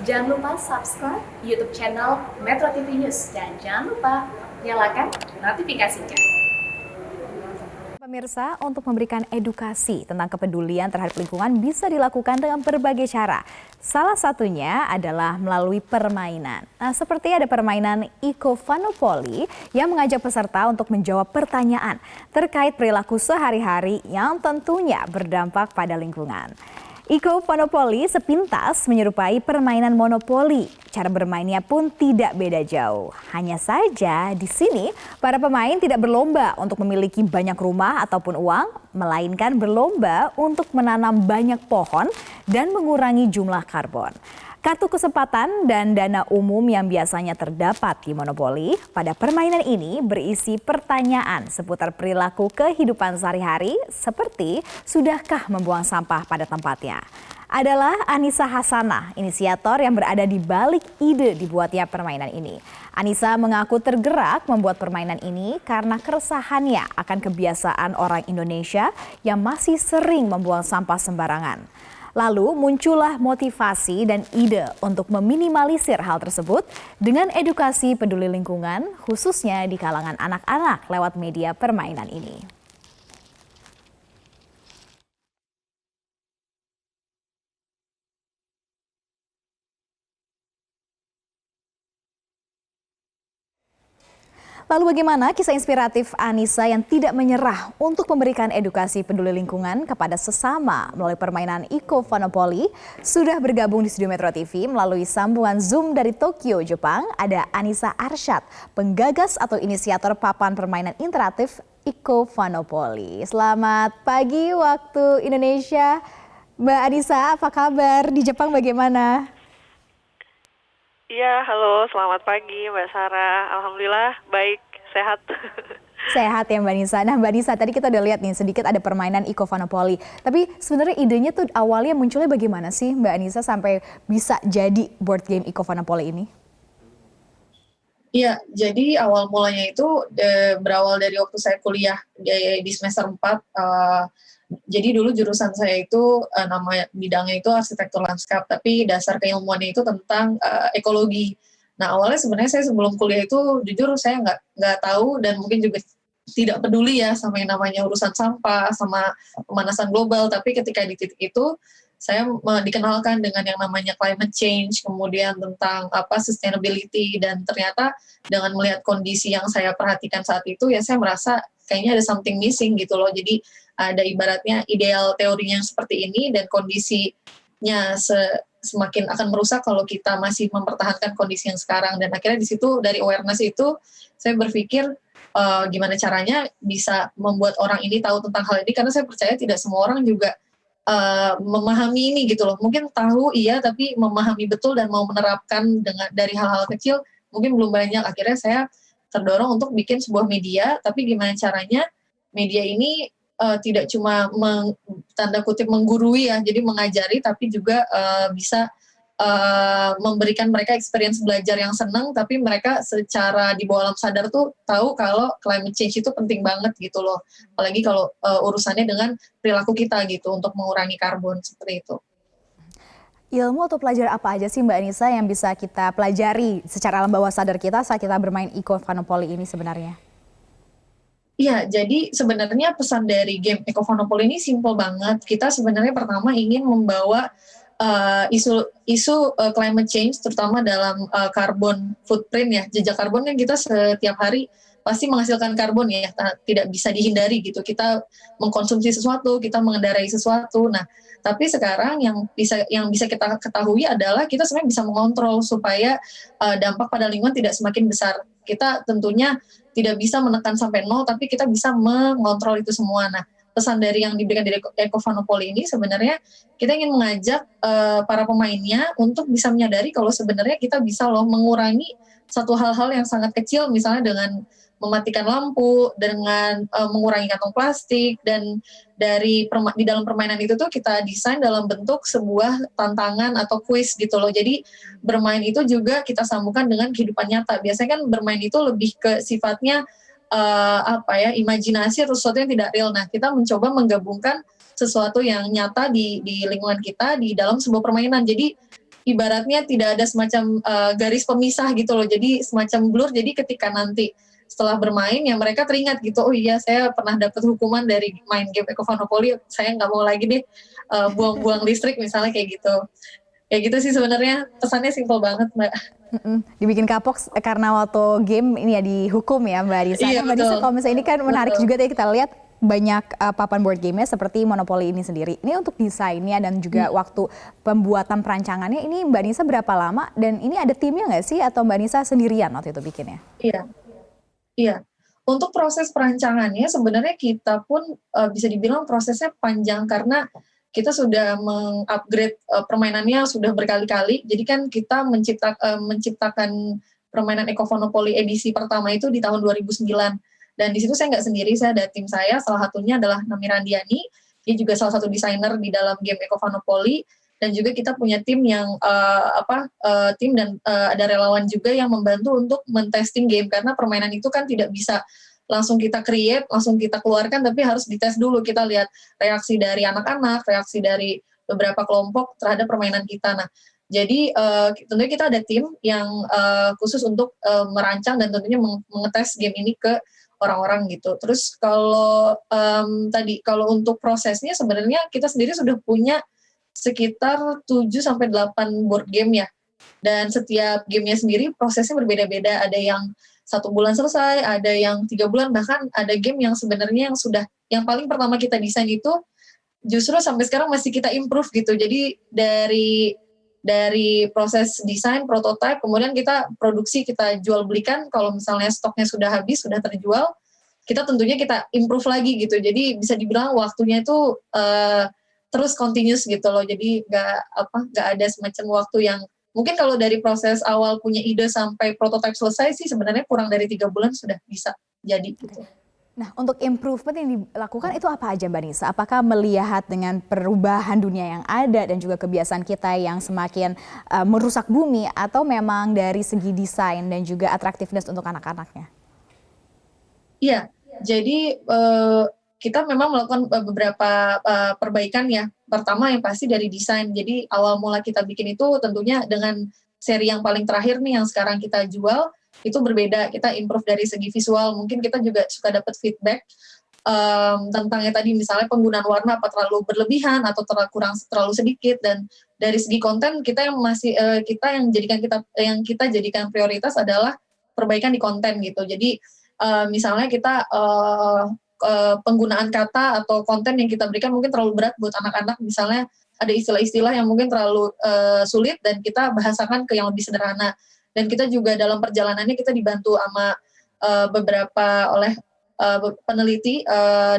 Jangan lupa subscribe YouTube channel Metro TV News dan jangan lupa nyalakan notifikasinya. Pemirsa, untuk memberikan edukasi tentang kepedulian terhadap lingkungan bisa dilakukan dengan berbagai cara. Salah satunya adalah melalui permainan. Nah, seperti ada permainan Eco-Funopoly yang mengajak peserta untuk menjawab pertanyaan terkait perilaku sehari-hari yang tentunya berdampak pada lingkungan. Eco-Funopoly sepintas menyerupai permainan monopoli. Cara bermainnya pun tidak beda jauh. Hanya saja di sini para pemain tidak berlomba untuk memiliki banyak rumah ataupun uang, melainkan berlomba untuk menanam banyak pohon dan mengurangi jumlah karbon. Kartu kesempatan dan dana umum yang biasanya terdapat di monopoli pada permainan ini berisi pertanyaan seputar perilaku kehidupan sehari-hari seperti sudahkah membuang sampah pada tempatnya. Adalah Anissa Hasanah, inisiator yang berada di balik ide dibuatnya permainan ini. Anissa mengaku tergerak membuat permainan ini karena keresahannya akan kebiasaan orang Indonesia yang masih sering membuang sampah sembarangan. Lalu muncullah motivasi dan ide untuk meminimalisir hal tersebut dengan edukasi peduli lingkungan khususnya di kalangan anak-anak lewat media permainan ini. Lalu bagaimana kisah inspiratif Anissa yang tidak menyerah untuk memberikan edukasi peduli lingkungan kepada sesama melalui permainan Eco-Funopoly? Sudah bergabung di studio Metro TV melalui sambungan Zoom dari Tokyo, Jepang. Ada Anissa Arsyad, penggagas atau inisiator papan permainan interaktif Eco-Funopoly. Selamat pagi waktu Indonesia. Mbak Anissa, apa kabar? Di Jepang bagaimana? Iya, halo, selamat pagi Mbak Sarah. Alhamdulillah, baik, sehat. Sehat ya Mbak Nisa. Nah Mbak Nisa, tadi kita udah lihat nih sedikit ada permainan Eco-Funopoly. Tapi sebenarnya idenya tuh awalnya munculnya bagaimana sih Mbak Nisa sampai bisa jadi board game Eco-Funopoly ini? Iya, jadi awal mulanya itu berawal dari waktu saya kuliah di semester 4. Jadi dulu jurusan saya itu nama bidangnya itu arsitektur lanskap, tapi dasar keilmuannya itu tentang ekologi. Nah awalnya sebenarnya saya sebelum kuliah itu jujur saya nggak tahu dan mungkin juga tidak peduli ya sama yang namanya urusan sampah, sama pemanasan global. Tapi ketika di titik itu saya dikenalkan dengan yang namanya climate change, kemudian tentang sustainability, dan ternyata dengan melihat kondisi yang saya perhatikan saat itu ya saya merasa kayaknya ada something missing gitu loh. Jadi ada ibaratnya ideal teorinya yang seperti ini dan kondisinya semakin akan merusak kalau kita masih mempertahankan kondisi yang sekarang. Dan akhirnya di situ dari awareness itu saya berpikir gimana caranya bisa membuat orang ini tahu tentang hal ini, karena saya percaya tidak semua orang juga memahami ini gitu loh. Mungkin tahu iya, tapi memahami betul dan mau menerapkan dari hal-hal kecil mungkin belum banyak. Akhirnya saya terdorong untuk bikin sebuah media, tapi gimana caranya media ini tidak cuma tanda kutip menggurui ya, jadi mengajari, tapi juga bisa memberikan mereka experience belajar yang senang, tapi mereka secara di bawah alam sadar tuh tahu kalau climate change itu penting banget gitu loh. Apalagi kalau urusannya dengan perilaku kita gitu untuk mengurangi karbon seperti itu. Ilmu atau pelajaran apa aja sih Mbak Anissa yang bisa kita pelajari secara alam bawah sadar kita saat kita bermain Eco-Funopoly ini sebenarnya? Iya, jadi sebenarnya pesan dari game Eco-Funopoly ini simple banget. Kita sebenarnya pertama ingin membawa isu climate change, terutama dalam carbon footprint ya, jejak karbon kan kita setiap hari pasti menghasilkan karbon ya, tidak bisa dihindari gitu. Kita mengkonsumsi sesuatu, kita mengendarai sesuatu. Nah, tapi sekarang yang bisa kita ketahui adalah kita sebenarnya bisa mengontrol supaya dampak pada lingkungan tidak semakin besar. Kita tentunya tidak bisa menekan sampai nol, tapi kita bisa mengontrol itu semua. Nah, pesan dari yang diberikan dari Eco-Funopoly ini sebenarnya kita ingin mengajak para pemainnya untuk bisa menyadari kalau sebenarnya kita bisa loh mengurangi satu hal-hal yang sangat kecil, misalnya dengan mematikan lampu, dengan mengurangi kantong plastik, dan di dalam permainan itu tuh kita desain dalam bentuk sebuah tantangan atau kuis gitu loh. Jadi bermain itu juga kita sambungkan dengan kehidupan nyata. Biasanya kan bermain itu lebih ke sifatnya imajinasi atau sesuatu yang tidak real. Nah, kita mencoba menggabungkan sesuatu yang nyata di lingkungan kita di dalam sebuah permainan. Jadi ibaratnya tidak ada semacam garis pemisah gitu loh. Jadi semacam blur. Jadi ketika nanti setelah bermain ya mereka teringat gitu, oh iya saya pernah dapat hukuman dari main game Ecofanopoly, saya nggak mau lagi deh buang-buang listrik misalnya kayak gitu. Kayak gitu sih sebenarnya, pesannya simpel banget Mbak. Dibikin kapok karena waktu game ini ya dihukum ya Mbak Anissa. Iya, Nah, Mbak Anissa, betul. kalau misalnya ini kan menarik Betul. juga tadi kita lihat banyak papan board game-nya seperti Monopoly ini sendiri. Ini untuk desainnya dan juga waktu pembuatan perancangannya ini Mbak Anissa berapa lama? Dan ini ada timnya nggak sih atau Mbak Anissa sendirian waktu itu bikinnya? Iya, iya. Untuk proses perancangannya sebenarnya kita pun bisa dibilang prosesnya panjang karena kita sudah mengupgrade permainannya sudah berkali-kali. Jadi kan kita menciptakan permainan Ecofanopoly edisi pertama itu di tahun 2009. Dan di situ saya nggak sendiri, saya ada tim saya, salah satunya adalah Nami Randiani, dia juga salah satu desainer di dalam game Ecofanopoly, dan juga kita punya tim yang tim dan ada relawan juga yang membantu untuk men-testing game, karena permainan itu kan tidak bisa langsung kita create, langsung kita keluarkan, tapi harus dites dulu, kita lihat reaksi dari anak-anak, reaksi dari beberapa kelompok terhadap permainan kita. Nah, jadi tentunya kita ada tim yang khusus untuk merancang dan tentunya mengetes game ini ke orang-orang gitu. Terus kalau kalau untuk prosesnya sebenarnya kita sendiri sudah punya sekitar 7-8 board game ya. Dan setiap gamenya sendiri prosesnya berbeda-beda. Ada yang 1 bulan selesai, ada yang 3 bulan, bahkan ada game yang sebenarnya yang paling pertama kita desain itu justru sampai sekarang masih kita improve gitu. Jadi dari proses desain, prototype, kemudian kita produksi, kita jual belikan, kalau misalnya stoknya sudah habis, sudah terjual, kita tentunya kita improve lagi gitu. Jadi bisa dibilang waktunya itu terus continuous gitu loh. Jadi nggak ada semacam waktu yang mungkin kalau dari proses awal punya ide sampai prototype selesai sih sebenarnya kurang dari 3 bulan sudah bisa jadi gitu. Nah, untuk improvement yang dilakukan itu apa aja Mbak Nisa? Apakah melihat dengan perubahan dunia yang ada dan juga kebiasaan kita yang semakin merusak bumi, atau memang dari segi desain dan juga atraktivitas untuk anak-anaknya? Iya, jadi kita memang melakukan beberapa perbaikan ya. Pertama yang pasti dari desain. Jadi awal mula kita bikin itu tentunya dengan seri yang paling terakhir nih yang sekarang kita jual itu berbeda. Kita improve dari segi visual. Mungkin kita juga suka dapat feedback tentang yang tadi misalnya penggunaan warna apa terlalu berlebihan atau terlalu sedikit. Dan dari segi konten kita yang kita jadikan prioritas adalah perbaikan di konten gitu. Jadi misalnya kita penggunaan kata atau konten yang kita berikan mungkin terlalu berat buat anak-anak, misalnya ada istilah-istilah yang mungkin terlalu sulit dan kita bahasakan ke yang lebih sederhana. Dan kita juga dalam perjalanannya kita dibantu sama oleh peneliti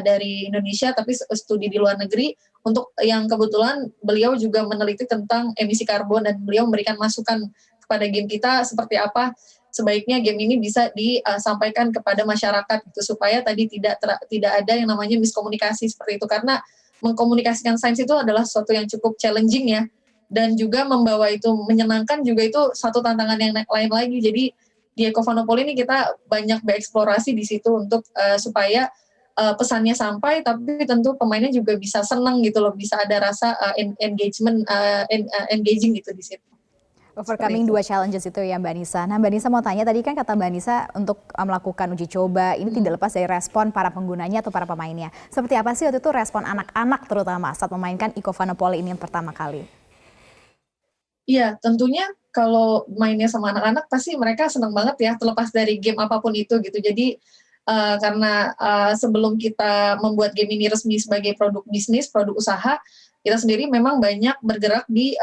dari Indonesia tapi studi di luar negeri, untuk yang kebetulan beliau juga meneliti tentang emisi karbon dan beliau memberikan masukan kepada game kita seperti apa sebaiknya game ini bisa disampaikan kepada masyarakat gitu, supaya tadi tidak ada yang namanya miskomunikasi seperti itu, karena mengkomunikasikan sains itu adalah sesuatu yang cukup challenging ya, dan juga membawa itu menyenangkan juga itu satu tantangan yang lain lagi. Jadi di Ecofanopoly ini kita banyak bereksplorasi di situ untuk supaya pesannya sampai, tapi tentu pemainnya juga bisa senang gitu loh, bisa ada rasa engaging gitu di situ. Overcoming 2 challenges itu ya Mbak Nisa. Nah Mbak Nisa mau tanya, tadi kan kata Mbak Nisa untuk melakukan uji coba ini tidak lepas dari respon para penggunanya atau para pemainnya. Seperti apa sih waktu itu respon anak-anak terutama saat memainkan Ecofanopoly ini yang pertama kali? Iya, tentunya kalau mainnya sama anak-anak pasti mereka senang banget ya, terlepas dari game apapun itu gitu. Jadi karena sebelum kita membuat game ini resmi sebagai produk bisnis, produk usaha, kita sendiri memang banyak bergerak di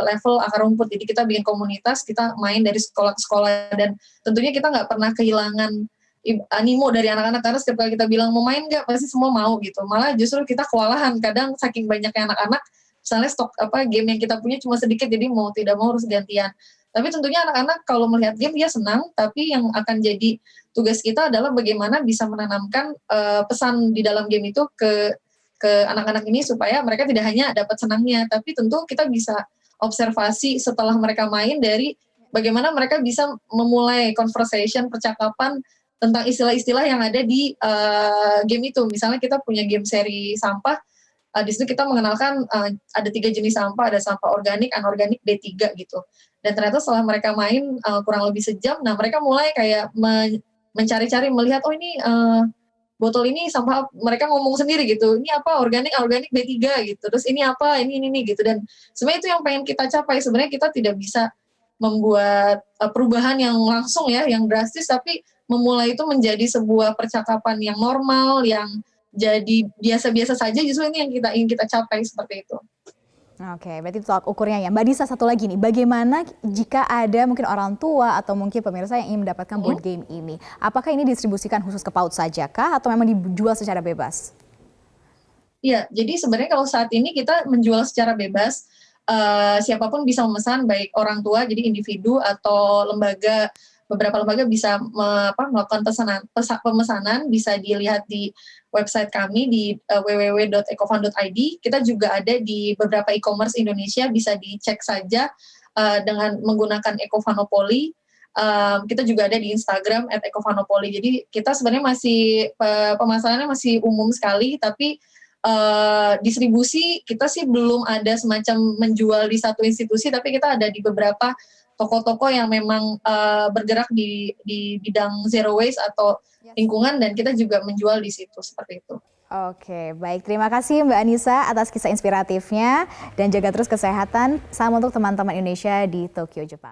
level akar rumput. Jadi kita bikin komunitas, kita main dari sekolah ke sekolah, dan tentunya kita nggak pernah kehilangan animo dari anak-anak, karena setiap kali kita bilang mau main nggak, pasti semua mau gitu. Malah justru kita kewalahan kadang saking banyaknya anak-anak, misalnya stok game yang kita punya cuma sedikit, jadi mau tidak mau harus gantian. Tapi tentunya anak-anak kalau melihat game dia senang, tapi yang akan jadi tugas kita adalah bagaimana bisa menanamkan pesan di dalam game itu ke anak-anak ini supaya mereka tidak hanya dapat senangnya, tapi tentu kita bisa observasi setelah mereka main dari bagaimana mereka bisa memulai conversation, percakapan tentang istilah-istilah yang ada di game itu. Misalnya kita punya game seri sampah, Di situ kita mengenalkan ada 3 jenis sampah, ada sampah organik, anorganik, D3 gitu. Dan ternyata setelah mereka main kurang lebih sejam, nah mereka mulai kayak mencari-cari, melihat, oh ini botol ini sampah, mereka ngomong sendiri gitu, ini apa, organik D3 gitu, terus ini apa, ini gitu. Dan sebenarnya itu yang pengen kita capai. Sebenarnya kita tidak bisa membuat perubahan yang langsung ya, yang drastis, tapi memulai itu menjadi sebuah percakapan yang normal, yang jadi biasa-biasa saja, justru ini yang ingin kita capai seperti itu. Oke, berarti tolak ukurnya ya. Mbak Disa, satu lagi nih, bagaimana jika ada mungkin orang tua atau mungkin pemirsa yang ingin mendapatkan board game ini? Apakah ini distribusikan khusus ke PAUD saja kah atau memang dijual secara bebas? Iya, jadi sebenarnya kalau saat ini kita menjual secara bebas, siapapun bisa memesan, baik orang tua, jadi individu atau lembaga. Beberapa lembaga bisa melakukan pemesanan, bisa dilihat di website kami di www.ecofund.id. Kita juga ada di beberapa e-commerce Indonesia, bisa dicek saja dengan menggunakan Ecofunopoly. Kita juga ada di Instagram @ecofunopoly. Jadi kita sebenarnya masih pemasarannya masih umum sekali, tapi distribusi kita sih belum ada semacam menjual di satu institusi, tapi kita ada di beberapa toko-toko yang memang bergerak di bidang zero waste atau lingkungan, dan kita juga menjual di situ seperti itu. Oke, baik. Terima kasih Mbak Anissa atas kisah inspiratifnya dan jaga terus kesehatan. Salam untuk teman-teman Indonesia di Tokyo, Jepang.